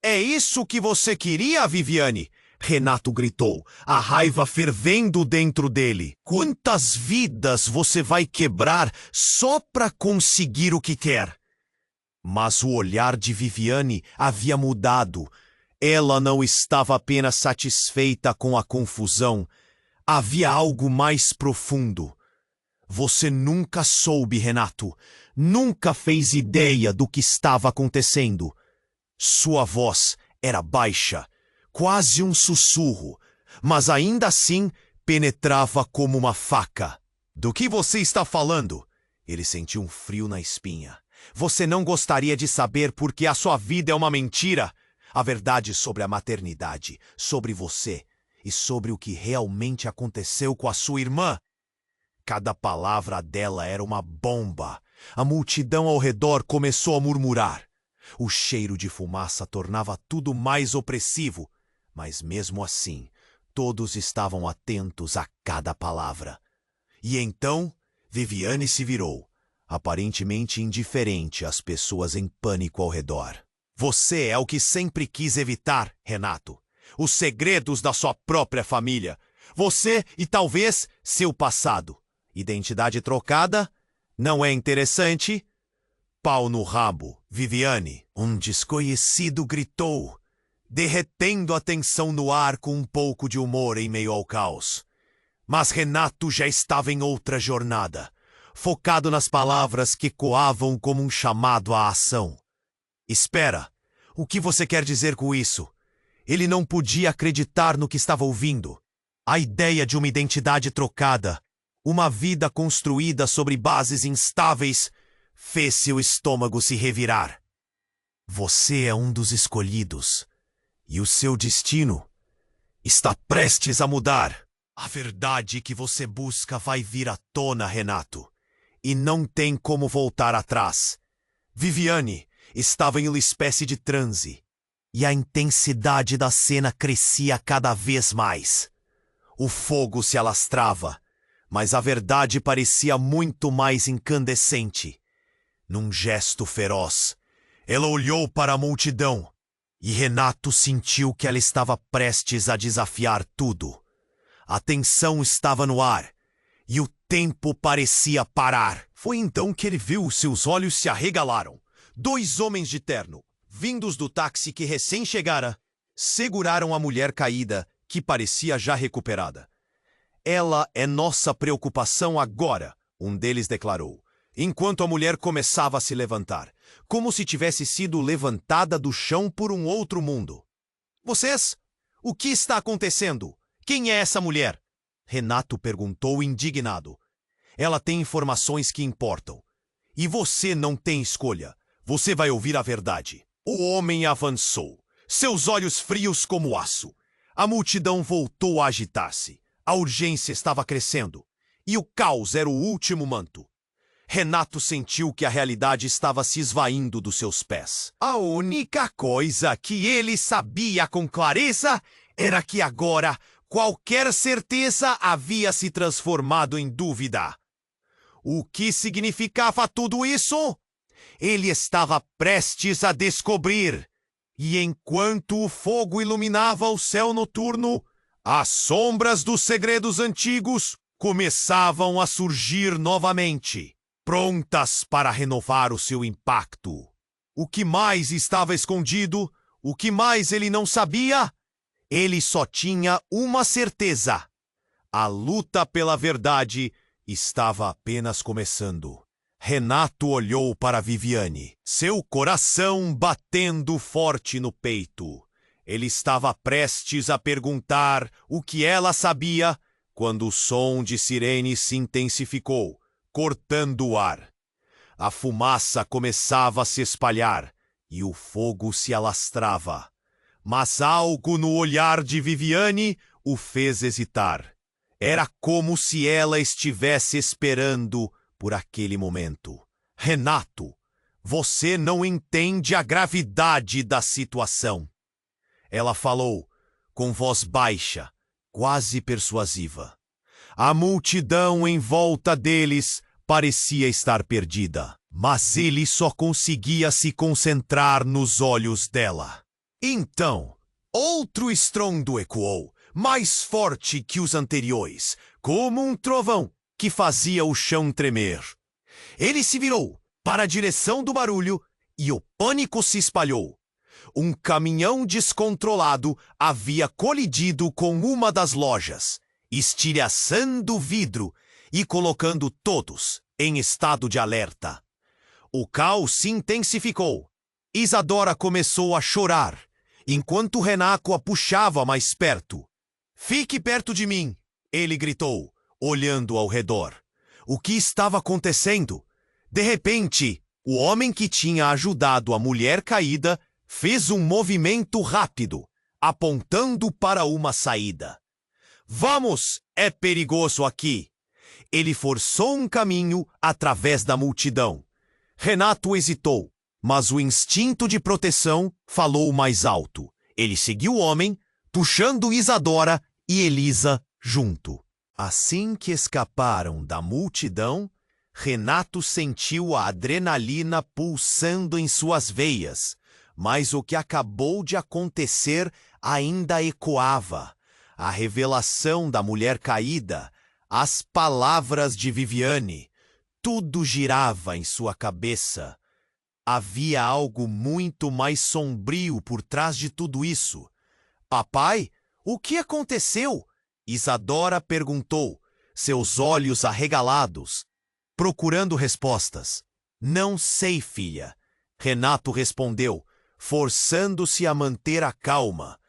É isso que você queria, Viviane? Renato gritou, a raiva fervendo dentro dele. Quantas vidas você vai quebrar só para conseguir o que quer? Mas o olhar de Viviane havia mudado. Ela não estava apenas satisfeita com a confusão. Havia algo mais profundo. Você nunca soube, Renato. Nunca fez ideia do que estava acontecendo. Sua voz era baixa, quase um sussurro, mas ainda assim penetrava como uma faca. Do que você está falando? Ele sentiu um frio na espinha. Você não gostaria de saber porque a sua vida é uma mentira? A verdade sobre a maternidade, sobre você e sobre o que realmente aconteceu com a sua irmã. Cada palavra dela era uma bomba. A multidão ao redor começou a murmurar. O cheiro de fumaça tornava tudo mais opressivo, mas mesmo assim, todos estavam atentos a cada palavra. E então, Viviane se virou, aparentemente indiferente às pessoas em pânico ao redor. Você é o que sempre quis evitar, Renato. Os segredos da sua própria família. Você e talvez seu passado. Identidade trocada? Não é interessante? Pau no rabo, Viviane. Um desconhecido gritou, derretendo a tensão no ar com um pouco de humor em meio ao caos. Mas Renato já estava em outra jornada, focado nas palavras que coavam como um chamado à ação. Espera, o que você quer dizer com isso? Ele não podia acreditar no que estava ouvindo. A ideia de uma identidade trocada, uma vida construída sobre bases instáveis, fez seu estômago se revirar. Você é um dos escolhidos, e o seu destino está prestes a mudar. A verdade que você busca vai vir à tona, Renato, e não tem como voltar atrás. Viviane estava em uma espécie de transe, e a intensidade da cena crescia cada vez mais. O fogo se alastrava, mas a verdade parecia muito mais incandescente. Num gesto feroz, ela olhou para a multidão, e Renato sentiu que ela estava prestes a desafiar tudo. A tensão estava no ar, e o tempo parecia parar. Foi então que ele viu, seus olhos se arregalaram. 2 homens de terno, vindos do táxi que recém chegara, seguraram a mulher caída, que parecia já recuperada. Ela é nossa preocupação agora, um deles declarou, enquanto a mulher começava a se levantar, como se tivesse sido levantada do chão por um outro mundo. Vocês? O que está acontecendo? Quem é essa mulher? Renato perguntou indignado. Ela tem informações que importam. E você não tem escolha. Você vai ouvir a verdade. O homem avançou, seus olhos frios como aço. A multidão voltou a agitar-se. A urgência estava crescendo. E o caos era o último manto. Renato sentiu que a realidade estava se esvaindo dos seus pés. A única coisa que ele sabia com clareza era que agora qualquer certeza havia se transformado em dúvida. O que significava tudo isso? Ele estava prestes a descobrir. E enquanto o fogo iluminava o céu noturno, as sombras dos segredos antigos começavam a surgir novamente, prontas para renovar o seu impacto. O que mais estava escondido? O que mais ele não sabia? Ele só tinha uma certeza. A luta pela verdade estava apenas começando. Renato olhou para Viviane, seu coração batendo forte no peito. Ele estava prestes a perguntar o que ela sabia, quando o som de sirene se intensificou, cortando o ar. A fumaça começava a se espalhar e o fogo se alastrava. Mas algo no olhar de Viviane o fez hesitar. Era como se ela estivesse esperando por aquele momento. Renato, você não entende a gravidade da situação. Ela falou, com voz baixa, quase persuasiva. A multidão em volta deles parecia estar perdida, mas ele só conseguia se concentrar nos olhos dela. Então, outro estrondo ecoou, mais forte que os anteriores, como um trovão que fazia o chão tremer. Ele se virou para a direção do barulho e o pânico se espalhou. Um caminhão descontrolado havia colidido com uma das lojas, estilhaçando o vidro e colocando todos em estado de alerta. O caos se intensificou. Isadora começou a chorar, enquanto Renato a puxava mais perto. "Fique perto de mim", ele gritou, olhando ao redor. O que estava acontecendo? De repente, o homem que tinha ajudado a mulher caída fez um movimento rápido, apontando para uma saída. "Vamos, é perigoso aqui." Ele forçou um caminho através da multidão. Renato hesitou, mas o instinto de proteção falou mais alto. Ele seguiu o homem, puxando Isadora e Elisa junto. Assim que escaparam da multidão, Renato sentiu a adrenalina pulsando em suas veias, mas o que acabou de acontecer ainda ecoava. A revelação da mulher caída, as palavras de Viviane, tudo girava em sua cabeça. Havia algo muito mais sombrio por trás de tudo isso. "Papai, o que aconteceu?" Isadora perguntou, seus olhos arregalados, procurando respostas. "Não sei, filha", Renato respondeu, forçando-se a manter a calma.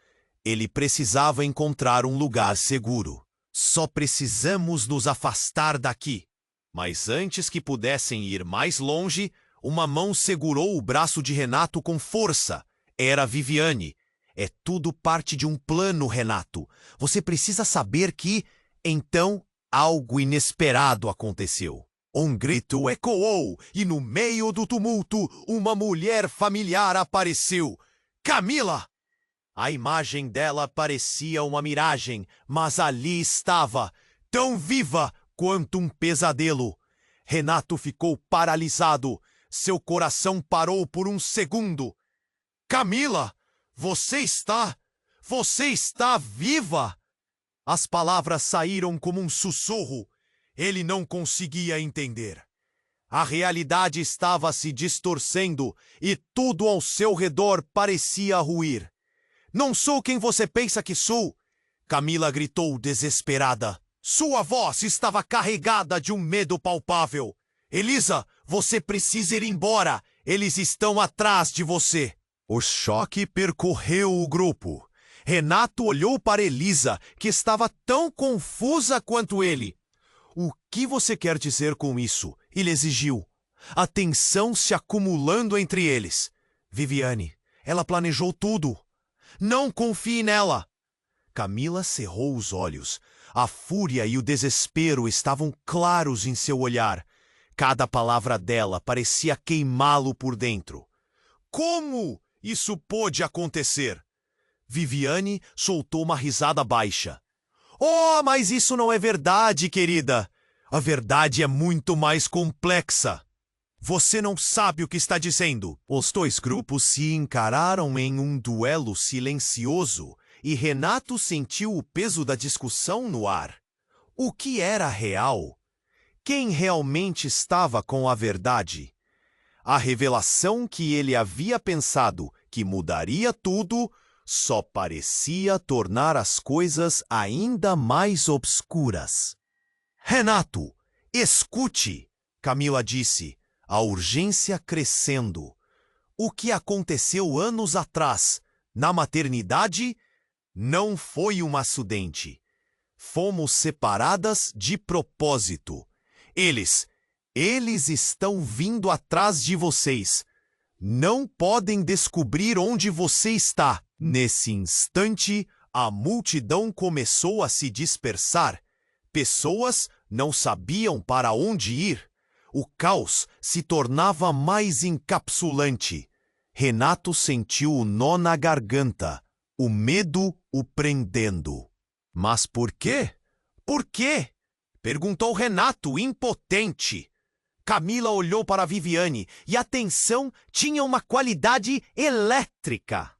Ele precisava encontrar um lugar seguro. "Só precisamos nos afastar daqui." Mas antes que pudessem ir mais longe, uma mão segurou o braço de Renato com força. Era Viviane. "É tudo parte de um plano, Renato. Você precisa saber que..." Então, algo inesperado aconteceu. Um grito ecoou e no meio do tumulto, uma mulher familiar apareceu. "Camila!" A imagem dela parecia uma miragem, mas ali estava, tão viva quanto um pesadelo. Renato ficou paralisado. Seu coração parou por um segundo. "Camila, você está viva!" As palavras saíram como um sussurro. Ele não conseguia entender. A realidade estava se distorcendo e tudo ao seu redor parecia ruir. "Não sou quem você pensa que sou!" Camila gritou desesperada. Sua voz estava carregada de um medo palpável. "Elisa, você precisa ir embora. Eles estão atrás de você." O choque percorreu o grupo. Renato olhou para Elisa, que estava tão confusa quanto ele. "O que você quer dizer com isso?" ele exigiu. A tensão se acumulando entre eles. "Viviane, ela planejou tudo. Não confie nela." Camila cerrou os olhos. A fúria e o desespero estavam claros em seu olhar. Cada palavra dela parecia queimá-lo por dentro. "Como isso pôde acontecer?" Viviane soltou uma risada baixa. "Oh, mas isso não é verdade, querida. A verdade é muito mais complexa." "Você não sabe o que está dizendo." Os dois grupos se encararam em um duelo silencioso e Renato sentiu o peso da discussão no ar. O que era real? Quem realmente estava com a verdade? A revelação que ele havia pensado que mudaria tudo só parecia tornar as coisas ainda mais obscuras. "Renato, escute!" Camila disse, a urgência crescendo. "O que aconteceu anos atrás, na maternidade, não foi um acidente. Fomos separadas de propósito. Eles estão vindo atrás de vocês. Não podem descobrir onde você está. Nesse instante, a multidão começou a se dispersar. Pessoas não sabiam para onde ir. O caos se tornava mais encapsulante. Renato sentiu o nó na garganta, o medo o prendendo. Mas por quê? Por quê? Perguntou Renato, impotente. Camila olhou para Viviane e a tensão tinha uma qualidade elétrica.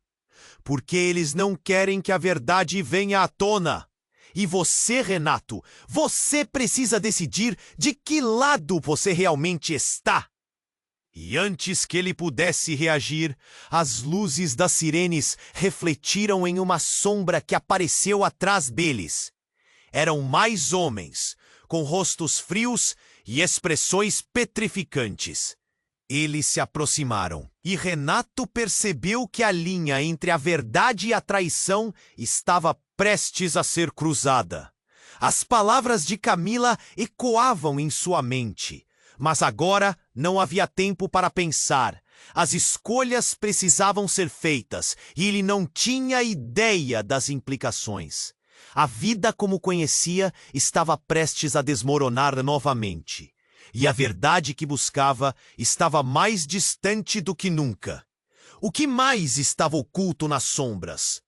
Porque eles não querem que a verdade venha à tona. E você, Renato, você precisa decidir de que lado você realmente está. E antes que ele pudesse reagir, as luzes das sirenes refletiram em uma sombra que apareceu atrás deles. Eram mais homens, com rostos frios e expressões petrificantes. Eles se aproximaram, e Renato percebeu que a linha entre a verdade e a traição estava prestes a ser cruzada. As palavras de Camila ecoavam em sua mente. Mas agora não havia tempo para pensar. As escolhas precisavam ser feitas e ele não tinha ideia das implicações. A vida como conhecia estava prestes a desmoronar novamente. E a verdade que buscava estava mais distante do que nunca. O que mais estava oculto nas sombras?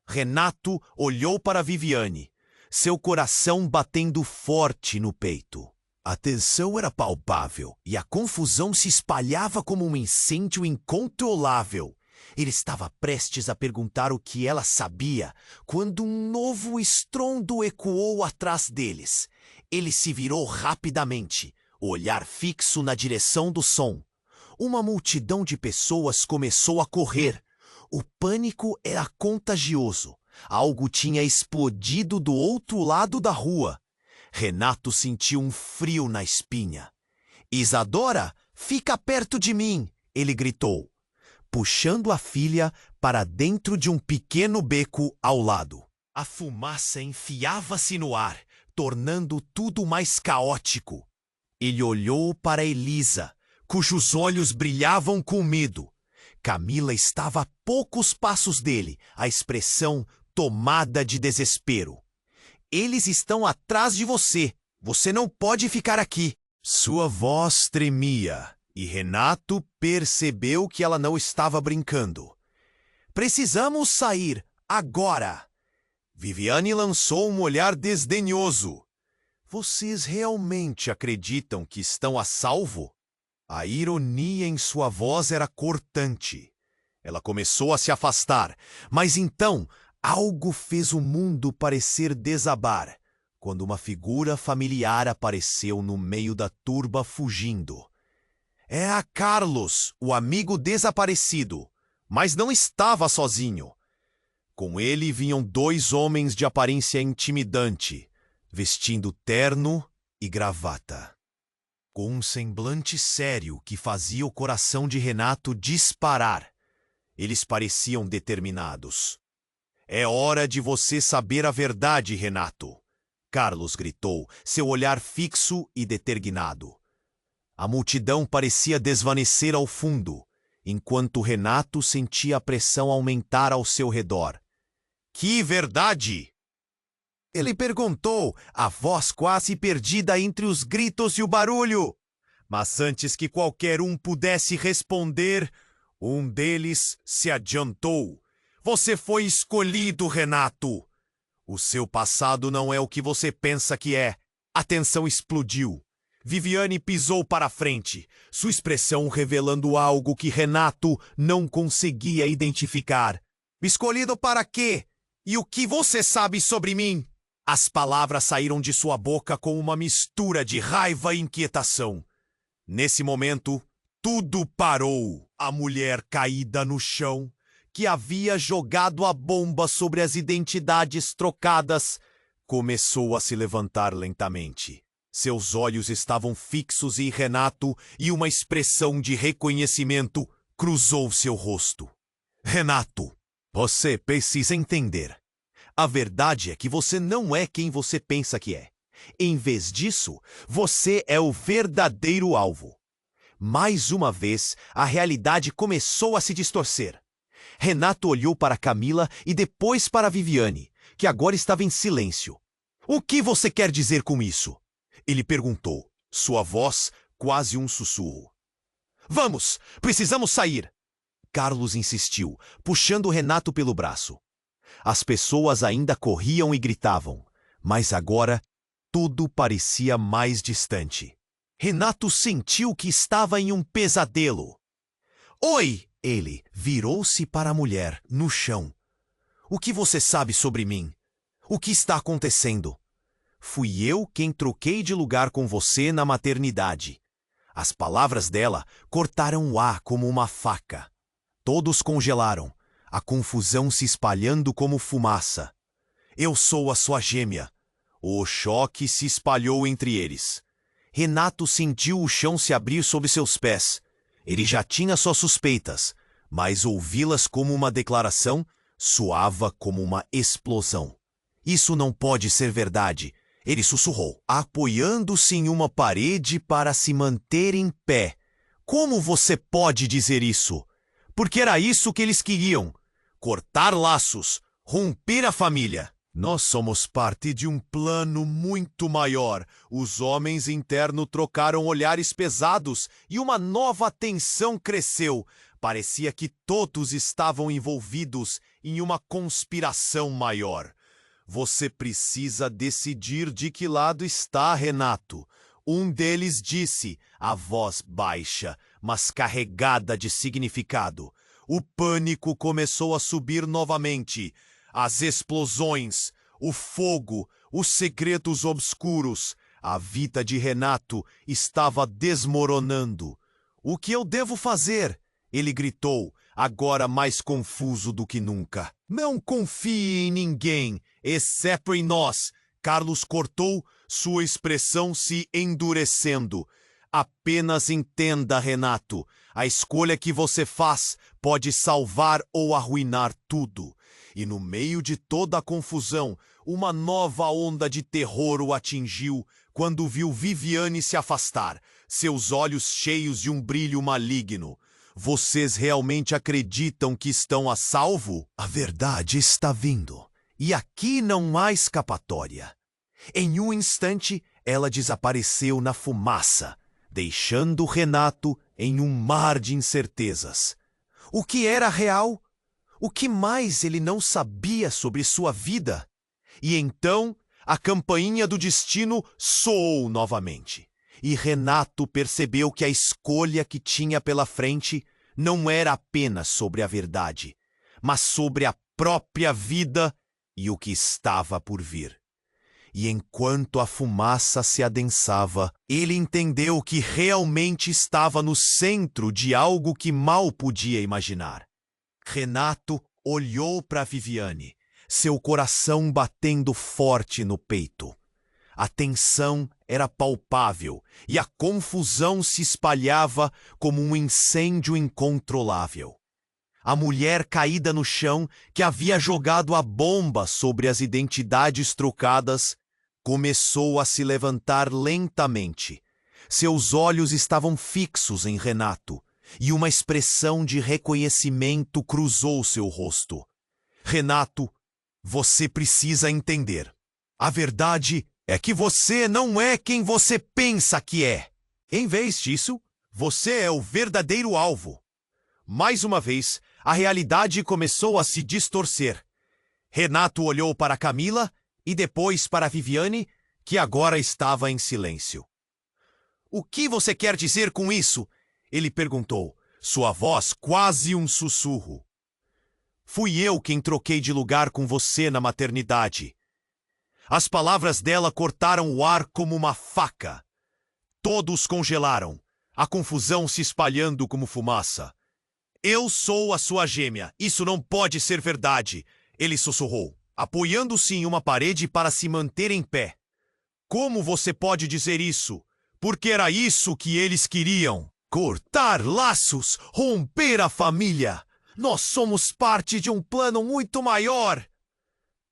Renato olhou para Viviane, seu coração batendo forte no peito. A tensão era palpável e a confusão se espalhava como um incêndio incontrolável. Ele estava prestes a perguntar o que ela sabia, quando um novo estrondo ecoou atrás deles. Ele se virou rapidamente, o olhar fixo na direção do som. Uma multidão de pessoas começou a correr. O pânico era contagioso. Algo tinha explodido do outro lado da rua. Renato sentiu um frio na espinha. Isadora, fica perto de mim, ele gritou, puxando a filha para dentro de um pequeno beco ao lado. A fumaça enfiava-se no ar, tornando tudo mais caótico. Ele olhou para Elisa, cujos olhos brilhavam com medo. Camila estava a poucos passos dele, a expressão tomada de desespero. Eles estão atrás de você. Você não pode ficar aqui. Sua voz tremia e Renato percebeu que ela não estava brincando. Precisamos sair agora. Viviane lançou um olhar desdenhoso. Vocês realmente acreditam que estão a salvo? A ironia em sua voz era cortante. Ela começou a se afastar, mas então algo fez o mundo parecer desabar, quando uma figura familiar apareceu no meio da turba fugindo. É a Carlos, o amigo desaparecido, mas não estava sozinho. Com ele vinham 2 homens de aparência intimidante, vestindo terno e gravata. Com um semblante sério que fazia o coração de Renato disparar. Eles pareciam determinados. É hora de você saber a verdade, Renato, Carlos gritou, seu olhar fixo e determinado. A multidão parecia desvanecer ao fundo, enquanto Renato sentia a pressão aumentar ao seu redor. Que verdade? Ele perguntou, a voz quase perdida entre os gritos e o barulho. Mas antes que qualquer um pudesse responder, um deles se adiantou. Você foi escolhido, Renato. O seu passado não é o que você pensa que é. A tensão explodiu. Viviane pisou para frente, sua expressão revelando algo que Renato não conseguia identificar. Escolhido para quê? E o que você sabe sobre mim? As palavras saíram de sua boca com uma mistura de raiva e inquietação. Nesse momento, tudo parou. A mulher caída no chão, que havia jogado a bomba sobre as identidades trocadas, começou a se levantar lentamente. Seus olhos estavam fixos em Renato e uma expressão de reconhecimento cruzou seu rosto. Renato, você precisa entender. A verdade é que você não é quem você pensa que é. Em vez disso, você é o verdadeiro alvo. Mais uma vez, a realidade começou a se distorcer. Renato olhou para Camila e depois para Viviane, que agora estava em silêncio. "O que você quer dizer com isso?" ele perguntou, sua voz quase um sussurro. "Vamos, precisamos sair!" Carlos insistiu, puxando Renato pelo braço. As pessoas ainda corriam e gritavam, mas agora tudo parecia mais distante. Renato sentiu que estava em um pesadelo. "Oi!" Ele virou-se para a mulher, no chão. "O que você sabe sobre mim? O que está acontecendo?" "Fui eu quem troquei de lugar com você na maternidade." As palavras dela cortaram o ar como uma faca. Todos congelaram, a confusão se espalhando como fumaça. "Eu sou a sua gêmea." O choque se espalhou entre eles. Renato sentiu o chão se abrir sob seus pés. Ele já tinha suas suspeitas, mas ouvi-las como uma declaração soava como uma explosão. "Isso não pode ser verdade," ele sussurrou, apoiando-se em uma parede para se manter em pé. "Como você pode dizer isso?" Porque era isso que eles queriam: cortar laços, romper a família. "Nós somos parte de um plano muito maior." Os homens internos trocaram olhares pesados e uma nova tensão cresceu. Parecia que todos estavam envolvidos em uma conspiração maior. "Você precisa decidir de que lado está, Renato." Um deles disse, a voz baixa, mas carregada de significado. O pânico começou a subir novamente. As explosões, o fogo, os segredos obscuros. A vida de Renato estava desmoronando. "O que eu devo fazer?" ele gritou, agora mais confuso do que nunca. "Não confie em ninguém, exceto em nós." Carlos cortou, sua expressão se endurecendo. "Apenas entenda, Renato. A escolha que você faz pode salvar ou arruinar tudo." E no meio de toda a confusão, uma nova onda de terror o atingiu quando viu Viviane se afastar, seus olhos cheios de um brilho maligno. "Vocês realmente acreditam que estão a salvo? A verdade está vindo, e aqui não há escapatória." Em um instante, ela desapareceu na fumaça, deixando Renato em um mar de incertezas. O que era real? O que mais ele não sabia sobre sua vida? E então, a campainha do destino soou novamente. E Renato percebeu que a escolha que tinha pela frente não era apenas sobre a verdade, mas sobre a própria vida e o que estava por vir. E enquanto a fumaça se adensava, ele entendeu que realmente estava no centro de algo que mal podia imaginar. Renato olhou para Viviane, seu coração batendo forte no peito. A tensão era palpável e a confusão se espalhava como um incêndio incontrolável. A mulher caída no chão, que havia jogado a bomba sobre as identidades trocadas, começou a se levantar lentamente. Seus olhos estavam fixos em Renato, e uma expressão de reconhecimento cruzou seu rosto. "Renato, você precisa entender. A verdade é que você não é quem você pensa que é. Em vez disso, você é o verdadeiro alvo." Mais uma vez, a realidade começou a se distorcer. Renato olhou para Camila e depois para Viviane, que agora estava em silêncio. "O que você quer dizer com isso?" ele perguntou, sua voz quase um sussurro. "Fui eu quem troquei de lugar com você na maternidade." As palavras dela cortaram o ar como uma faca. Todos congelaram, a confusão se espalhando como fumaça. "Eu sou a sua gêmea. Isso não pode ser verdade," ele sussurrou, apoiando-se em uma parede para se manter em pé. "Como você pode dizer isso? Porque era isso que eles queriam. Cortar laços, romper a família. Nós somos parte de um plano muito maior."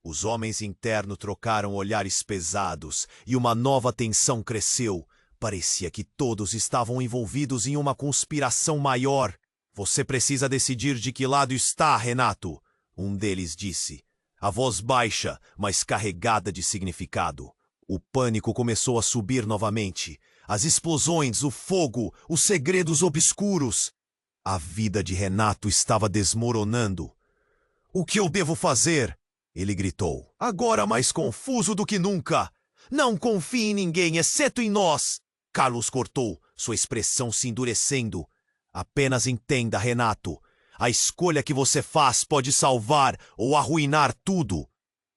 Os homens internos trocaram olhares pesados e uma nova tensão cresceu. Parecia que todos estavam envolvidos em uma conspiração maior. Você precisa decidir de que lado está, Renato, um deles disse, a voz baixa, mas carregada de significado. O pânico começou a subir novamente. As explosões, o fogo, os segredos obscuros. A vida de Renato estava desmoronando. O que eu devo fazer? Ele gritou, agora mais confuso do que nunca. Não confie em ninguém, exceto em nós. Carlos cortou, sua expressão se endurecendo. Apenas entenda, Renato. A escolha que você faz pode salvar ou arruinar tudo.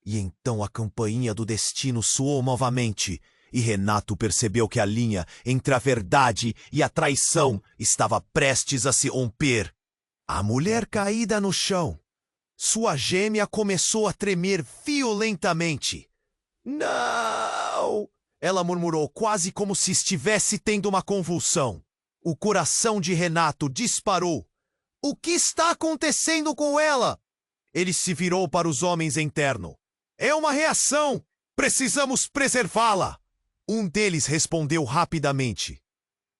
E então a campainha do destino soou novamente, e Renato percebeu que a linha entre a verdade e a traição estava prestes a se romper. A mulher caída no chão. Sua gêmea começou a tremer violentamente. Não! Ela murmurou quase como se estivesse tendo uma convulsão. O coração de Renato disparou. O que está acontecendo com ela? Ele se virou para os homens internos. É uma reação! Precisamos preservá-la! Um deles respondeu rapidamente.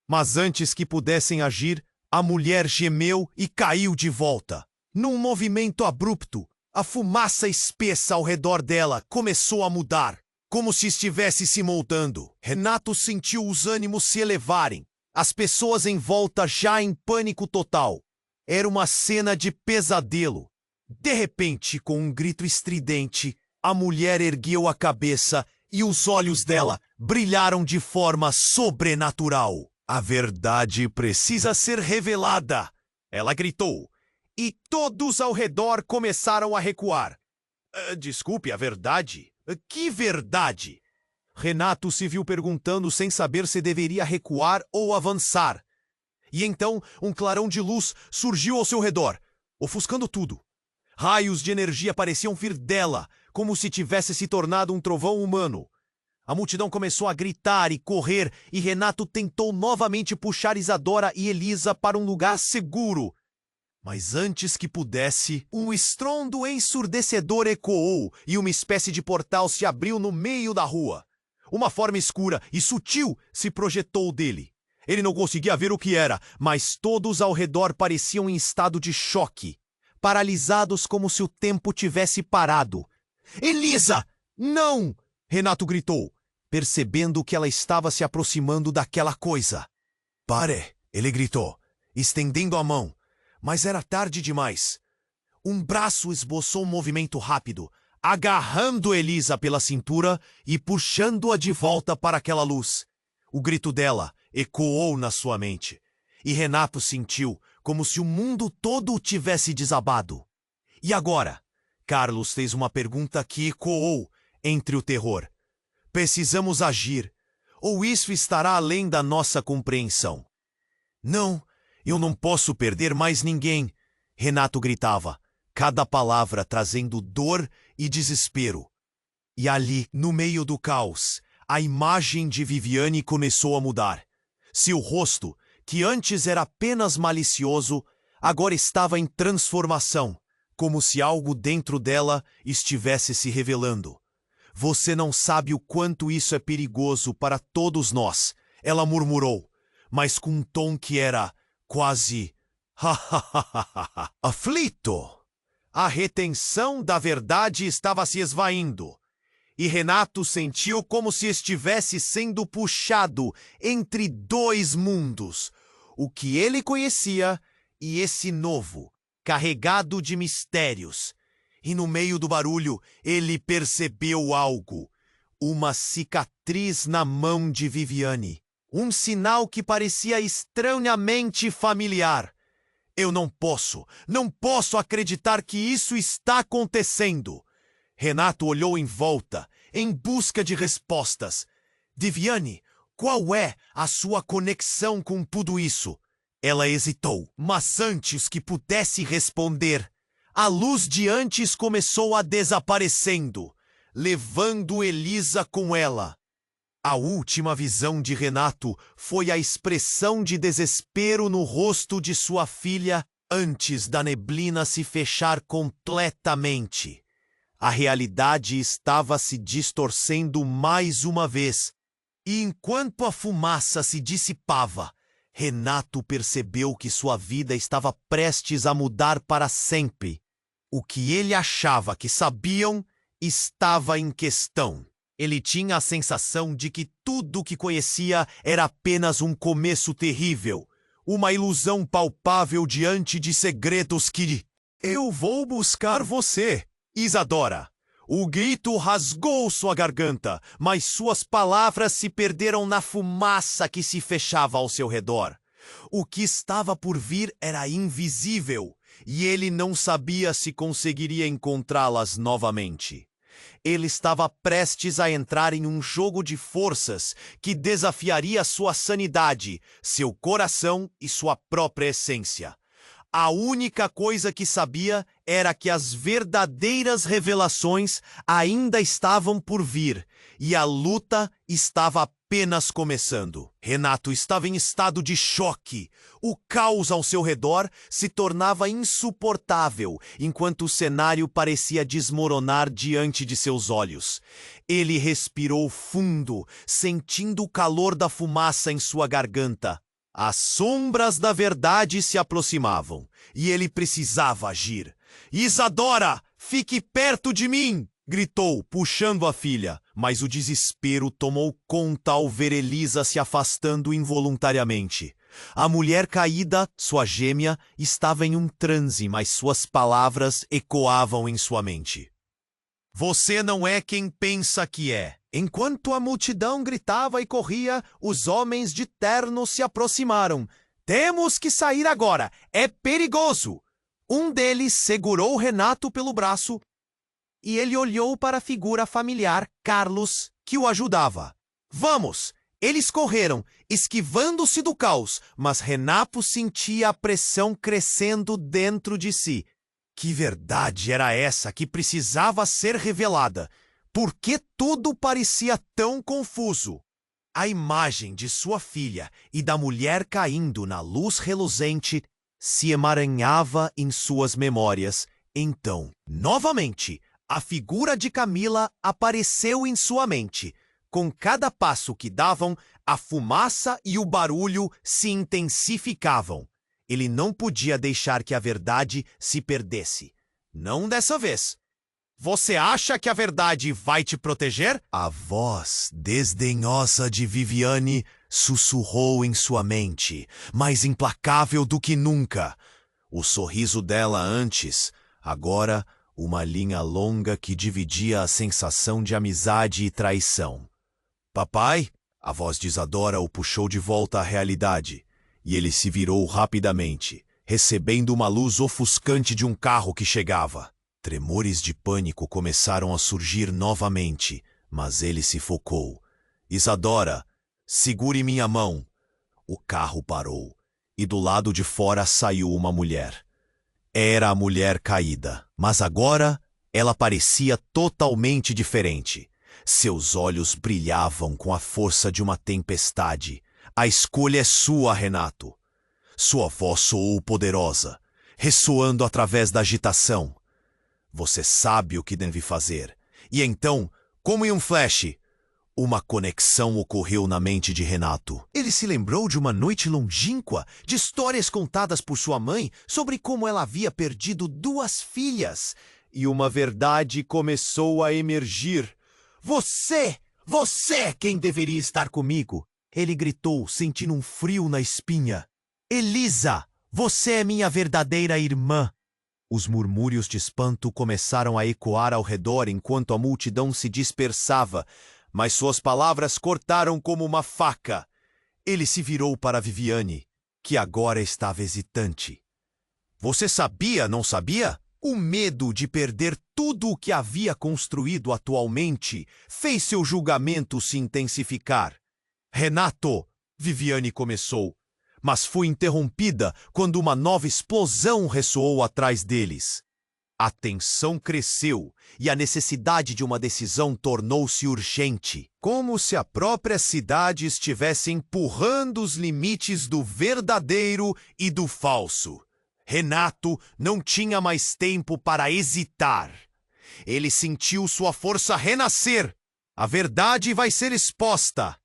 Mas antes que pudessem agir, a mulher gemeu e caiu de volta. Num movimento abrupto, a fumaça espessa ao redor dela começou a mudar, como se estivesse se moldando. Renato sentiu os ânimos se elevarem, as pessoas em volta já em pânico total. Era uma cena de pesadelo. De repente, com um grito estridente, a mulher ergueu a cabeça e os olhos dela brilharam de forma sobrenatural. A verdade precisa ser revelada, ela gritou. E todos ao redor começaram a recuar. Desculpe, a verdade? Que verdade? Renato se viu perguntando sem saber se deveria recuar ou avançar. E então um clarão de luz surgiu ao seu redor, ofuscando tudo. Raios de energia pareciam vir dela, como se tivesse se tornado um trovão humano. A multidão começou a gritar e correr, e Renato tentou novamente puxar Isadora e Elisa para um lugar seguro. Mas antes que pudesse, um estrondo ensurdecedor ecoou e uma espécie de portal se abriu no meio da rua. Uma forma escura e sutil se projetou dele. Ele não conseguia ver o que era, mas todos ao redor pareciam em estado de choque, paralisados como se o tempo tivesse parado. Elisa! Não! Renato gritou, percebendo que ela estava se aproximando daquela coisa. Pare! Ele gritou, estendendo a mão. Mas era tarde demais. Um braço esboçou um movimento rápido, agarrando Elisa pela cintura e puxando-a de volta para aquela luz. O grito dela ecoou na sua mente, e Renato sentiu como se o mundo todo tivesse desabado. E agora? Carlos fez uma pergunta que ecoou entre o terror. Precisamos agir, ou isso estará além da nossa compreensão. Não. Eu não posso perder mais ninguém, Renato gritava, cada palavra trazendo dor e desespero. E ali, no meio do caos, a imagem de Viviane começou a mudar. Seu rosto, que antes era apenas malicioso, agora estava em transformação, como se algo dentro dela estivesse se revelando. Você não sabe o quanto isso é perigoso para todos nós, ela murmurou, mas com um tom que era quase aflito. A retenção da verdade estava se esvaindo, e Renato sentiu como se estivesse sendo puxado entre dois mundos, o que ele conhecia e esse novo, carregado de mistérios. E no meio do barulho, ele percebeu algo, uma cicatriz na mão de Viviane. Um sinal que parecia estranhamente familiar. Eu não posso acreditar que isso está acontecendo. Renato olhou em volta, em busca de respostas. Viviane, qual é a sua conexão com tudo isso? Ela hesitou, mas antes que pudesse responder, a luz de antes começou a desaparecendo, levando Elisa com ela. A última visão de Renato foi a expressão de desespero no rosto de sua filha antes da neblina se fechar completamente. A realidade estava se distorcendo mais uma vez. E enquanto a fumaça se dissipava, Renato percebeu que sua vida estava prestes a mudar para sempre. O que ele achava que sabiam estava em questão. Ele tinha a sensação de que tudo o que conhecia era apenas um começo terrível, uma ilusão palpável diante de segredos que... Eu vou buscar você, Isadora. O grito rasgou sua garganta, mas suas palavras se perderam na fumaça que se fechava ao seu redor. O que estava por vir era invisível, e ele não sabia se conseguiria encontrá-las novamente. Ele estava prestes a entrar em um jogo de forças que desafiaria sua sanidade, seu coração e sua própria essência. A única coisa que sabia era que as verdadeiras revelações ainda estavam por vir, e a luta estava apenas começando. Renato estava em estado de choque. O caos ao seu redor se tornava insuportável, enquanto o cenário parecia desmoronar diante de seus olhos. Ele respirou fundo, sentindo o calor da fumaça em sua garganta. As sombras da verdade se aproximavam, e ele precisava agir. Isadora, fique perto de mim! Gritou, puxando a filha, mas o desespero tomou conta ao ver Elisa se afastando involuntariamente. A mulher caída, sua gêmea, estava em um transe, mas suas palavras ecoavam em sua mente. Você não é quem pensa que é. Enquanto a multidão gritava e corria, os homens de terno se aproximaram. Temos que sair agora, é perigoso! Um deles segurou Renato pelo braço e ele olhou para a figura familiar, Carlos, que o ajudava. Vamos! Eles correram, esquivando-se do caos, mas Renato sentia a pressão crescendo dentro de si. Que verdade era essa que precisava ser revelada? Por que tudo parecia tão confuso? A imagem de sua filha e da mulher caindo na luz reluzente se emaranhava em suas memórias. Então, novamente, a figura de Camila apareceu em sua mente. Com cada passo que davam, a fumaça e o barulho se intensificavam. Ele não podia deixar que a verdade se perdesse. Não dessa vez. Você acha que a verdade vai te proteger? A voz desdenhosa de Viviane sussurrou em sua mente, mais implacável do que nunca. O sorriso dela antes, agora uma linha longa que dividia a sensação de amizade e traição. Papai, a voz de Isadora o puxou de volta à realidade, e ele se virou rapidamente, recebendo uma luz ofuscante de um carro que chegava. Tremores de pânico começaram a surgir novamente, mas ele se focou. Isadora, segure minha mão. O carro parou, e do lado de fora saiu uma mulher. Era a mulher caída, mas agora ela parecia totalmente diferente. Seus olhos brilhavam com a força de uma tempestade. A escolha é sua, Renato. Sua voz soou poderosa, ressoando através da agitação. Você sabe o que deve fazer. E então, como em um flash, uma conexão ocorreu na mente de Renato. Ele se lembrou de uma noite longínqua, de histórias contadas por sua mãe sobre como ela havia perdido 2 filhas. E uma verdade começou a emergir. Você é quem deveria estar comigo. Ele gritou, sentindo um frio na espinha. Elisa, você é minha verdadeira irmã. Os murmúrios de espanto começaram a ecoar ao redor enquanto a multidão se dispersava, mas suas palavras cortaram como uma faca. Ele se virou para Viviane, que agora estava hesitante. Você sabia, não sabia? O medo de perder tudo o que havia construído atualmente fez seu julgamento se intensificar. Renato, Viviane começou, mas foi interrompida quando uma nova explosão ressoou atrás deles. A tensão cresceu e a necessidade de uma decisão tornou-se urgente, como se a própria cidade estivesse empurrando os limites do verdadeiro e do falso. Renato não tinha mais tempo para hesitar. Ele sentiu sua força renascer. A verdade vai ser exposta.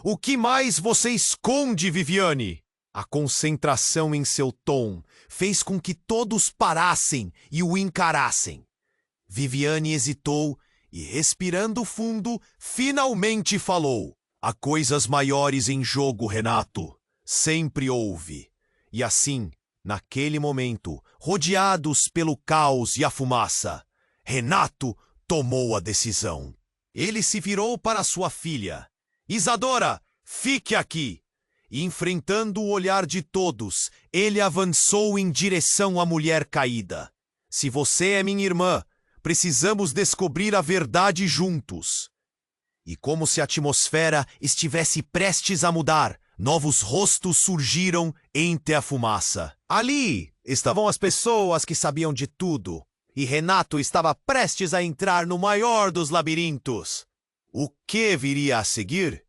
O que mais você esconde, Viviane? A concentração em seu tom fez com que todos parassem e o encarassem. Viviane hesitou e, respirando fundo, finalmente falou. Há coisas maiores em jogo, Renato. Sempre houve. E assim, naquele momento, rodeados pelo caos e a fumaça, Renato tomou a decisão. Ele se virou para sua filha. Isadora, fique aqui. E, enfrentando o olhar de todos, ele avançou em direção à mulher caída. Se você é minha irmã, precisamos descobrir a verdade juntos. E como se a atmosfera estivesse prestes a mudar, novos rostos surgiram entre a fumaça. Ali estavam as pessoas que sabiam de tudo, e Renato estava prestes a entrar no maior dos labirintos. O que viria a seguir?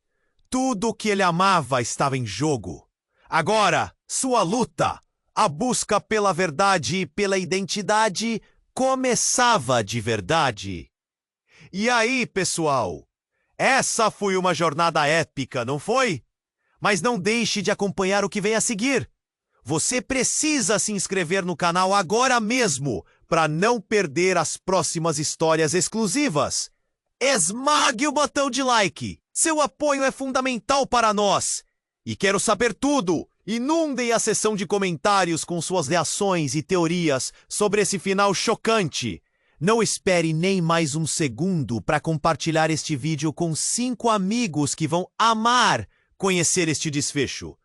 Tudo o que ele amava estava em jogo. Agora, sua luta, a busca pela verdade e pela identidade, começava de verdade. E aí, pessoal? Essa foi uma jornada épica, não foi? Mas não deixe de acompanhar o que vem a seguir. Você precisa se inscrever no canal agora mesmo para não perder as próximas histórias exclusivas. Esmague o botão de like. Seu apoio é fundamental para nós. E quero saber tudo. Inundem a seção de comentários com suas reações e teorias sobre esse final chocante. Não espere nem mais um segundo para compartilhar este vídeo com 5 amigos que vão amar conhecer este desfecho.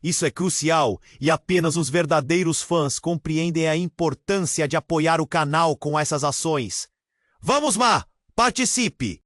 Isso é crucial e apenas os verdadeiros fãs compreendem a importância de apoiar o canal com essas ações. Vamos lá! Participe!